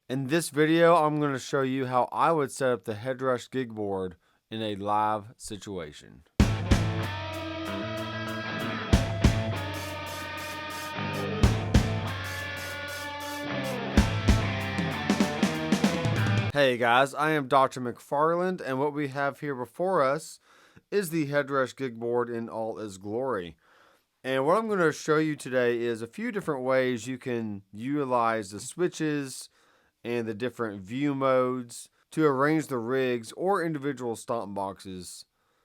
In this video, I'm going to show you how I would set up the Headrush Gigboard in a live situation. Hey guys, I am Dr. McFarland, and what we have here before us is the Headrush Gigboard in all its glory. And what I'm going to show you today is a few different ways you can utilize the switches and the different view modes to arrange the rigs or individual stomp boxes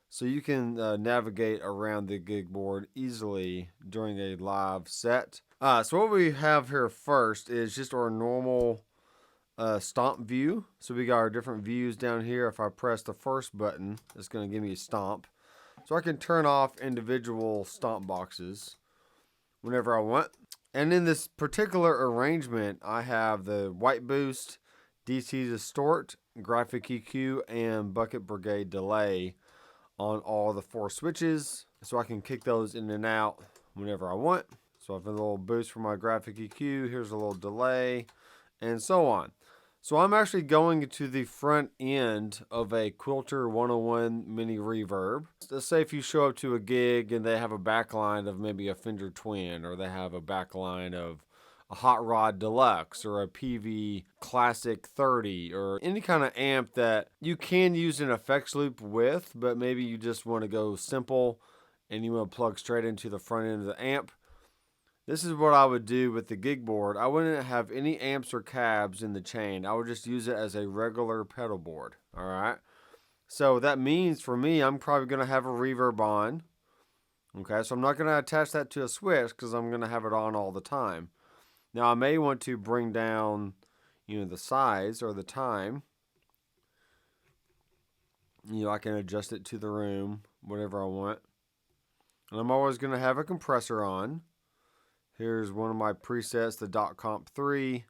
so you can navigate around the gig board easily during a live set. So what we have here first is just our normal stomp view. So we got our different views down here. If I press the first button, it's going to give me a stomp. So I can turn off individual stomp boxes whenever I want. And in this particular arrangement, I have the white boost, DC distort, graphic EQ, and bucket brigade delay on all the 4 switches. So I can kick those in and out whenever I want. So I have a little boost for my graphic EQ, here's a little delay, and so on. So I'm actually going to the front end of a Quilter 101 mini reverb. Let's say if you show up to a gig and they have a backline of maybe a Fender Twin, or they have a backline of a Hot Rod Deluxe or a PV Classic 30, or any kind of amp that you can use an effects loop with, but maybe you just want to go simple and you want to plug straight into the front end of the amp. This is what I would do with the gig board. I wouldn't have any amps or cabs in the chain. I would just use it as a regular pedal board. All right. So that means for me, I'm probably going to have a reverb on. Okay. So I'm not going to attach that to a switch because I'm going to have it on all the time. Now I may want to bring down, the size or the time. I can adjust it to the room, whatever I want. And I'm always going to have a compressor on. Here's one of my presets, the .comp 3.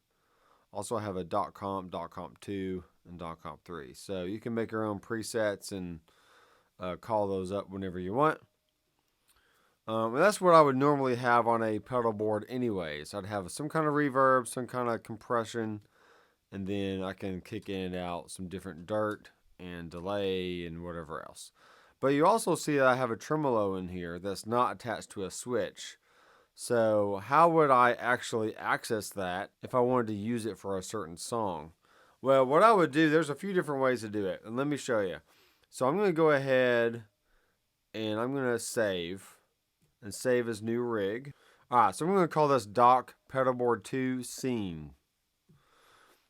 Also I have a .comp, .comp 2, and .comp 3. So you can make your own presets and call those up whenever you want. And that's what I would normally have on a pedal board anyways. I'd have some kind of reverb, some kind of compression, and then I can kick in and out some different dirt and delay and whatever else. But you also see that I have a tremolo in here that's not attached to a switch. So how would I actually access that if I wanted to use it for a certain song? Well, what I would do, there's a few different ways to do it, and let me show you. So I'm going to go ahead and I'm going to save as new rig. Alright, so I'm going to call this Dock Pedalboard 2 Scene.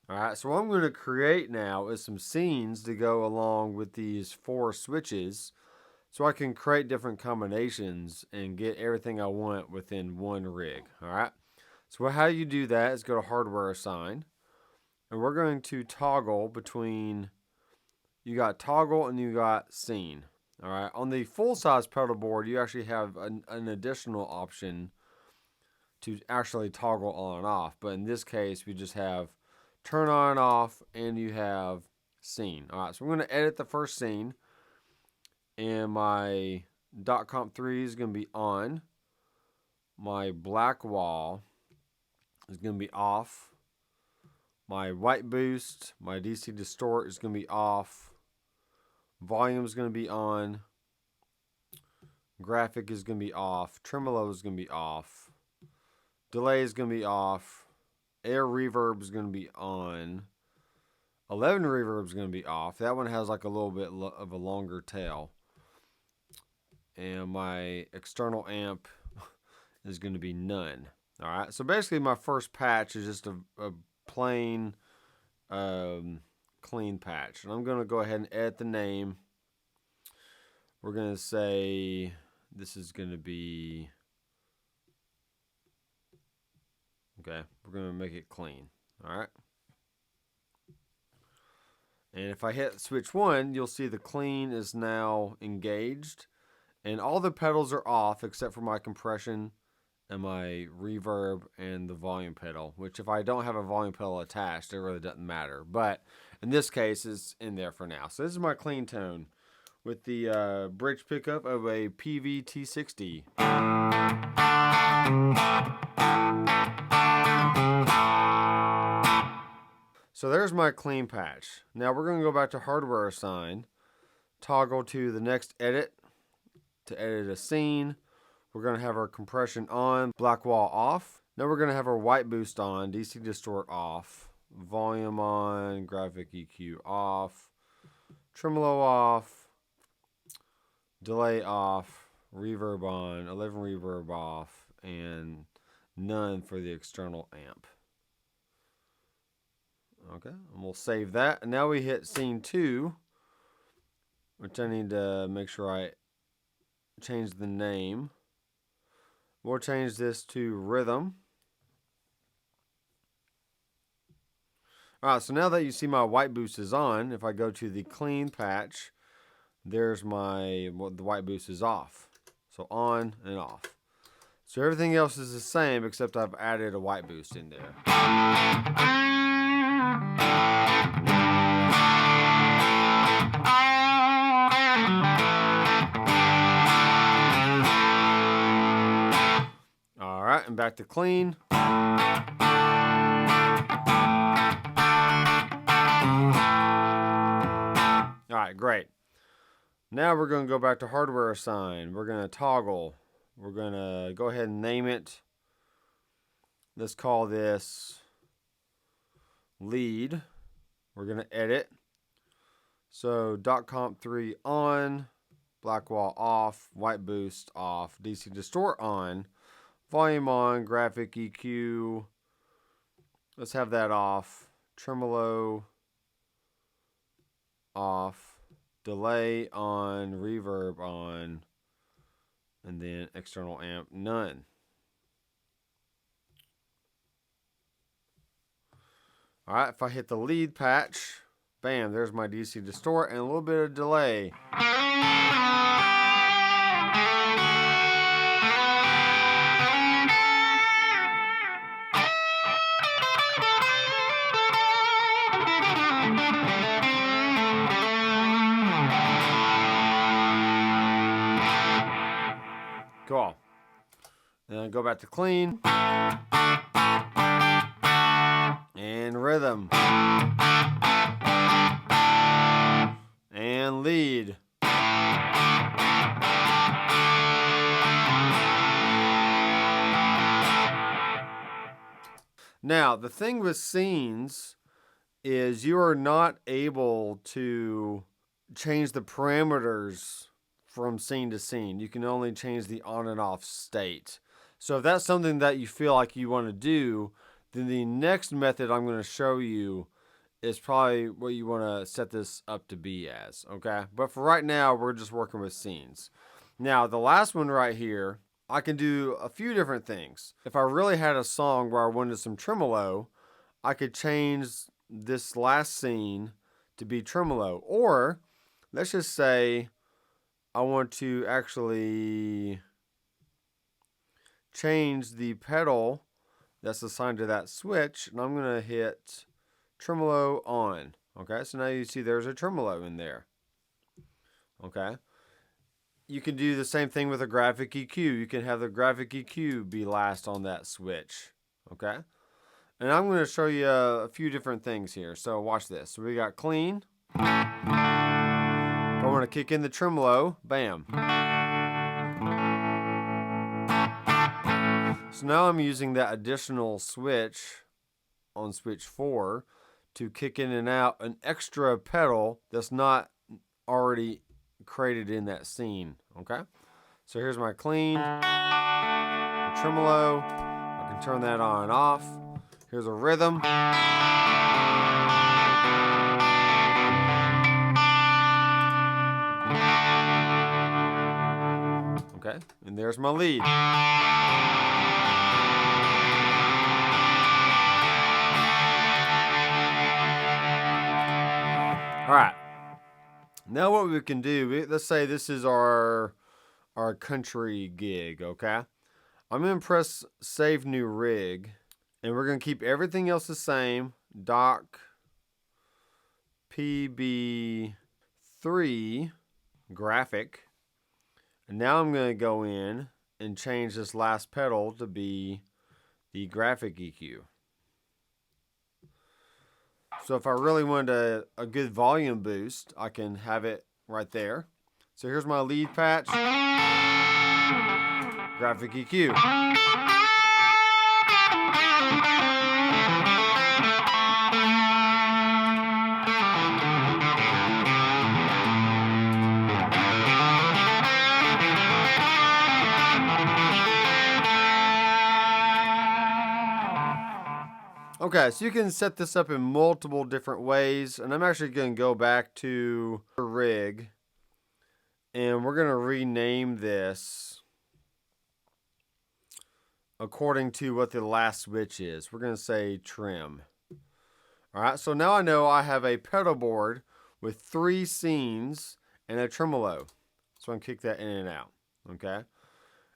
Alright, so what I'm going to create now is some scenes to go along with these 4 switches, so I can create different combinations and get everything I want within one rig. Alright. So how you do that is go to hardware assign. And we're going to toggle between, you got toggle and you got scene. Alright. On the full size pedal board, you actually have an additional option to actually toggle on and off. But in this case, we just have turn on and off, and you have scene. Alright. So we're going to edit the first scene. And my .comp 3 is going to be on. My black wall is going to be off. My white boost, my DC distort is going to be off. Volume is going to be on. Graphic is going to be off. Tremolo is going to be off. Delay is going to be off. Air reverb is going to be on. 11 reverb is going to be off. That one has like a little bit of a longer tail. And my external amp is going to be none. Alright, so basically my first patch is just a plain clean patch. And I'm going to go ahead and edit the name. We're going to say this is going to be, okay, we're going to make it clean. Alright. And if I hit switch 1, you'll see the clean is now engaged. And all the pedals are off except for my compression and my reverb and the volume pedal, which if I don't have a volume pedal attached, it really doesn't matter. But in this case, it's in there for now. So this is my clean tone with the bridge pickup of a PV T60. So there's my clean patch. Now we're going to go back to hardware assign, toggle to the next edit to edit a scene. We're going to have our compression on, black wall off. Now we're going to have our white boost on, DC distort off, volume on, graphic EQ off, tremolo off, delay off, reverb on, 11 reverb off, and none for the external amp. Okay, and we'll save that. And now we hit scene 2, which I need to make sure I change the name. We'll change this to rhythm. Alright, so now that you see my white boost is on, if I go to the clean patch, there's the white boost is off. So on and off. So everything else is the same except I've added a white boost in there. Alright, and back to clean. Alright, great. Now we're going to go back to hardware assign. We're going to toggle. We're going to go ahead and name it. Let's call this lead. We're going to edit. So .comp3 on, black wall off, white boost off, DC distort on, volume on, graphic EQ. Let's have that off. Tremolo off, delay on, reverb on, and then external amp none. Alright, if I hit the lead patch, bam, there's my DC distort and a little bit of delay. Cool. Then go back to clean. And rhythm. And lead. Now, the thing with scenes is you are not able to change the parameters from scene to scene. You can only change the on and off state. So if that's something that you feel like you want to do, then the next method I'm going to show you is probably what you want to set this up to be as, okay? But for right now, we're just working with scenes. Now, the last one right here, I can do a few different things. If I really had a song where I wanted some tremolo, I could change this last scene to be tremolo. Or, let's just say I want to actually change the pedal that's assigned to that switch, and I'm going to hit tremolo on. Okay, so now you see there's a tremolo in there. Okay. You can do the same thing with a graphic EQ. You can have the graphic EQ be last on that switch. Okay. And I'm going to show you a few different things here. So watch this. So we got clean. If I want to kick in the tremolo, bam. So now I'm using that additional switch on switch 4 to kick in and out an extra pedal that's not already created in that scene. Okay, so here's my clean, tremolo. I can turn that on and off. Here's a rhythm. Okay, and there's my lead. All right. Now what we can do, let's say this is our country gig, okay? I'm going to press Save New Rig, and we're going to keep everything else the same. Doc PB3 graphic. And now I'm going to go in and change this last pedal to be the graphic EQ. So if I really wanted a good volume boost, I can have it right there. So here's my lead patch, graphic EQ. Okay, so you can set this up in multiple different ways, and I'm actually going to go back to the rig, and we're going to rename this according to what the last switch is. We're going to say trim. All right, so now I know I have a pedal board with 3 scenes and a tremolo. So I can kick that in and out, okay?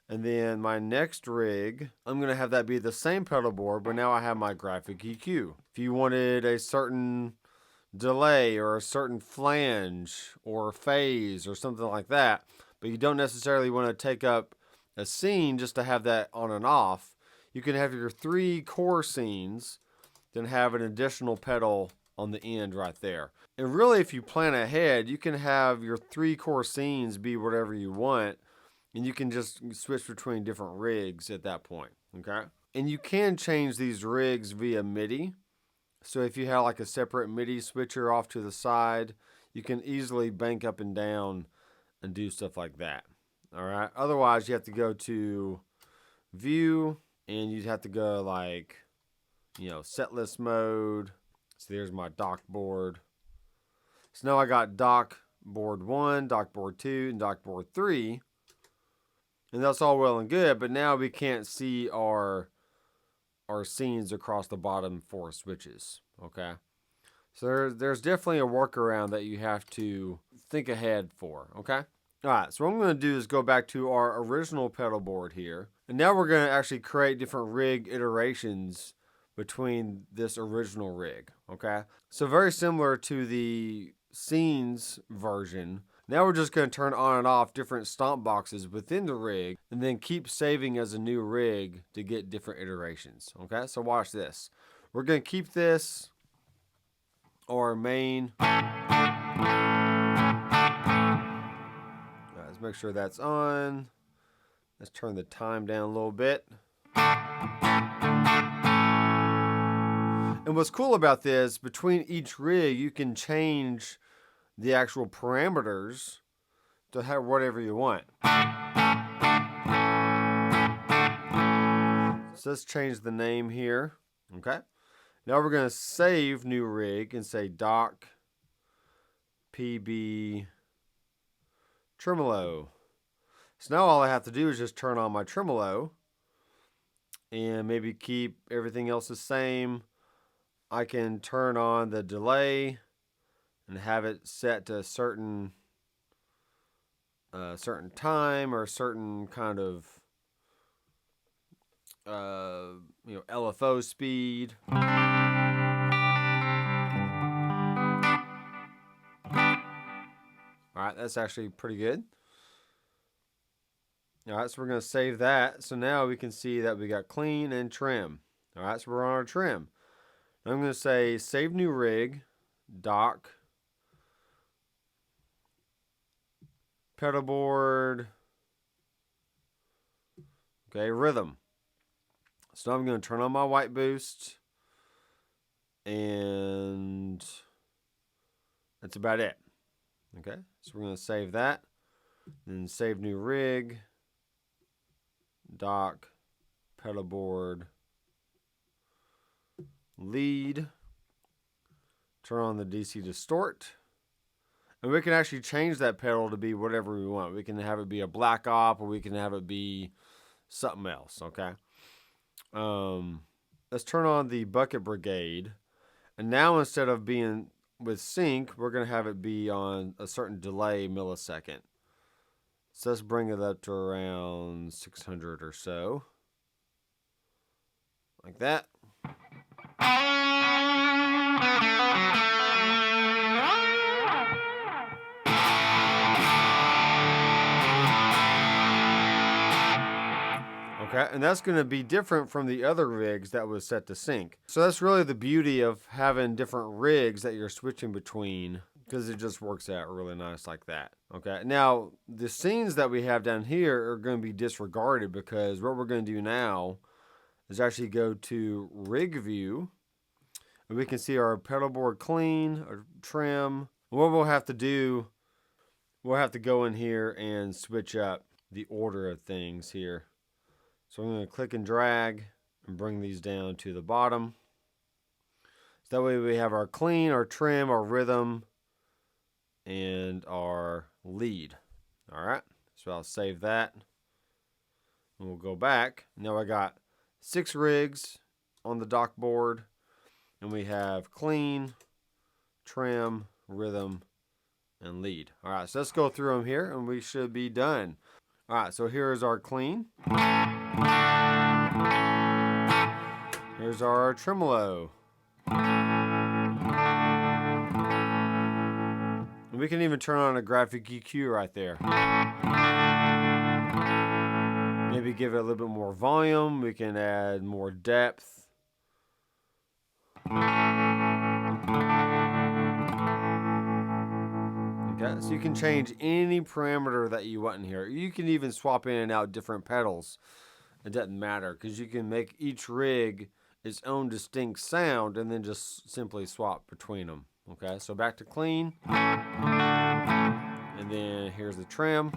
And then my next rig, I'm going to have that be the same pedal board, but now I have my graphic EQ. If you wanted a certain delay or a certain flange or phase or something like that, but you don't necessarily want to take up a scene just to have that on and off, you can have your 3 core scenes, then have an additional pedal on the end right there. And really, if you plan ahead, you can have your 3 core scenes be whatever you want, and you can just switch between different rigs at that point, okay? And you can change these rigs via MIDI. So if you have like a separate MIDI switcher off to the side, you can easily bank up and down and do stuff like that, all right? Otherwise, you have to go to View, and you'd have to go like, you know, set list mode. So there's my dock board. So now I got dock board 1, dock board 2, and dock board 3. And that's all well and good, but now we can't see our scenes across the bottom 4 switches, okay? So there's definitely a workaround that you have to think ahead for, okay? All right, so what I'm going to do is go back to our original pedal board here. And now we're going to actually create different rig iterations between this original rig, okay? So very similar to the scenes version, now we're just going to turn on and off different stomp boxes within the rig and then keep saving as a new rig to get different iterations, okay? So watch this. We're going to keep this our main. Right, let's make sure that's on. Let's turn the time down a little bit. And what's cool about this, between each rig, you can change the actual parameters to have whatever you want. So let's change the name here. Okay. Now we're going to save new rig and say dock PB tremolo. So now all I have to do is just turn on my tremolo and maybe keep everything else the same. I can turn on the delay and have it set to a certain time or a certain kind of LFO speed. All right, that's actually pretty good. All right, so we're going to save that. So now we can see that we got clean and trim. All right, so we're on our trim. Now I'm going to say save new rig, dock, pedal board, okay, rhythm. So now I'm going to turn on my white boost, and that's about it. Okay, so we're going to save that, then save new rig, dock, pedal board, lead, turn on the DC distort. And we can actually change that pedal to be whatever we want. We can have it be a black op, or we can have it be something else, okay? Let's turn on the bucket brigade. And now instead of being with sync, we're going to have it be on a certain delay millisecond. So let's bring it up to around 600 or so. Like that. Okay, and that's going to be different from the other rigs that was set to sync. So that's really the beauty of having different rigs that you're switching between, because it just works out really nice like that. Okay, now the scenes that we have down here are going to be disregarded, because what we're going to do now is actually go to rig view, and we can see our pedal board clean, our trim. What we'll have to do, we'll have to go in here and switch up the order of things here. So I'm going to click and drag and bring these down to the bottom. So that way we have our clean, our trim, our rhythm, and our lead. All right, so I'll save that. And we'll go back. Now I got 6 rigs on the dock board, and we have clean, trim, rhythm, and lead. All right, so let's go through them here, and we should be done. All right, so here's our clean. Here's our tremolo. And we can even turn on a graphic EQ right there. Maybe give it a little bit more volume. We can add more depth. Okay, so you can change any parameter that you want in here. You can even swap in and out different pedals. It doesn't matter, because you can make each rig its own distinct sound and then just simply swap between them. Okay, so back to clean. And then here's the trim.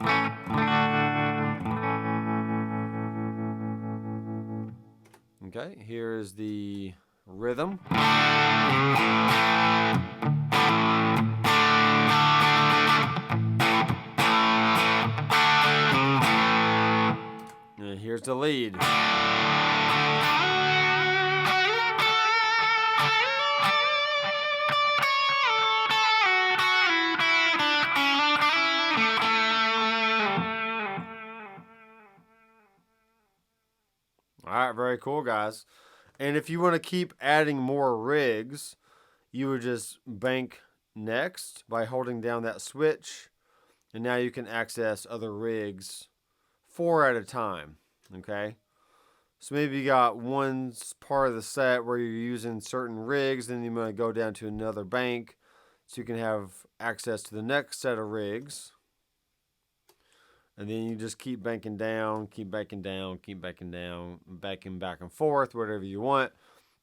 Okay, here's the rhythm. And here's the lead. All right, very cool, guys. And if you want to keep adding more rigs, you would just bank next by holding down that switch, and now you can access other rigs 4 at a time. Okay, so maybe you got one part of the set where you're using certain rigs, then you might go down to another bank so you can have access to the next set of rigs. And then you just keep banking down, keep banking down, keep banking down, banking back and forth, whatever you want.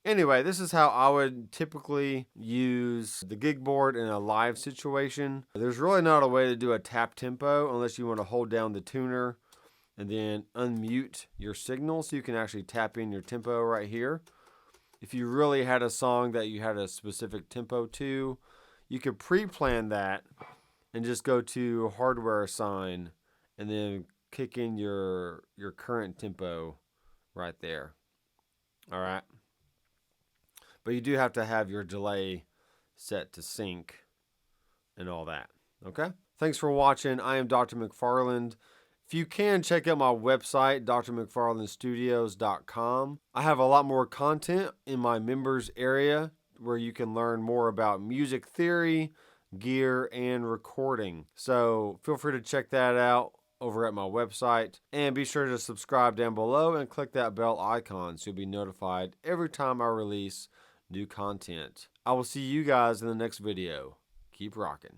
Anyway, this is how I would typically use the gig board in a live situation. There's really not a way to do a tap tempo unless you want to hold down the tuner and then unmute your signal so you can actually tap in your tempo right here. If you really had a song that you had a specific tempo to, you could pre-plan that and just go to hardware assign and then kick in your current tempo right there. All right. But you do have to have your delay set to sync and all that. Okay? Thanks for watching. I am Dr. McFarland. If you can, check out my website, drmcfarlandstudios.com. I have a lot more content in my members area where you can learn more about music theory, gear, and recording. So feel free to check that out over at my website, and be sure to subscribe down below and click that bell icon so you'll be notified every time I release new content. I will see you guys in the next video. Keep rocking.